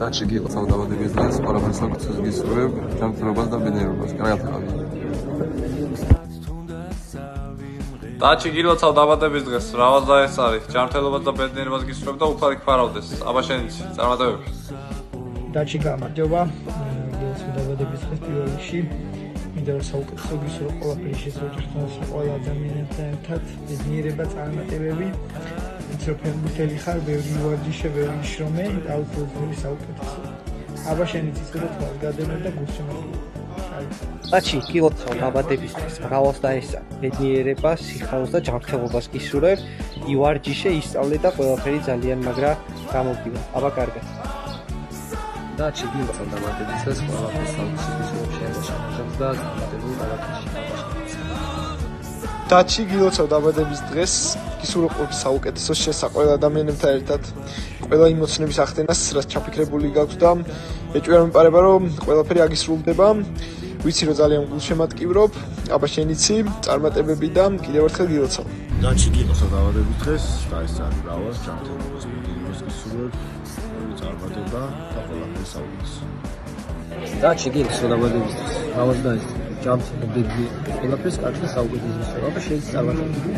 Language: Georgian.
Daci gil savdavade biznes, ყველაფერს აქვს გისურვებ, ჯანმრთელობას და ბედნიერებას. კარგად ხარ. Daci gil savdavadების დღეს, რავალ და ეს არის, ჯანმრთელობას და ბედნიერებას გისურვებ და უფალი გფარავდეს. აბა შენიც, წარმატებები. Daci გამარჯობა. გილ savdavadების დღეს პირველ რიგში მინდა საუკეთესო გისურვო ყველაფერი შესაძლოა ყველა ადამიანთან ერთად ბედნიერება, წარმატებები. Მთელი ხარ, ბევრი ვარჯიშე, ბევრი შრომე, აუცილებლად საუკეთესო. აბა შენიც იცოდე თვალს გადანა და გულშემატკივარი. Daci gil savdavadების დღეს, რავალ და ესა, ბედნიერებას, სიხარულს და ჯანმრთელობას გისურვებ. ივარჯიშე, ისწავლე და ყველაფერი ძალიან მაგრა გამოგივა. აბა კარგად. Daci gil savdavadების დღეს, ყველაფერს საუკეთესო გისურვებ და წარმატებები ყველაფერში. Daci gil savdavadების დღეს გისურვებ საუკეთესო შესაყველ ადამიანებთან ერთად. ყველა იმოცნების ახდენას, რაც ჩაფიქრებული გაქვს და ეჭვია მომპარება, რომ ყველაფერი აგისრულდება. ვიცი რომ ძალიან გულშემატკივრობ. აბა შენიცი, წარმატებები და კიდევ ერთხელ გილოცავ. Daci gil savdavadების დღეს და ეს არის რავალ ჯანმრთელობას ბედნიერებას გისურვებ. წარმატება და ყველაფერი საუკეთესო. Daci gil savdavadების დღეს, რავალ და ეს ჯანმრთელობა ბედნიერებას ყველაფერს კარგ და საუკეთესო. აბა შენიც წარმატებები.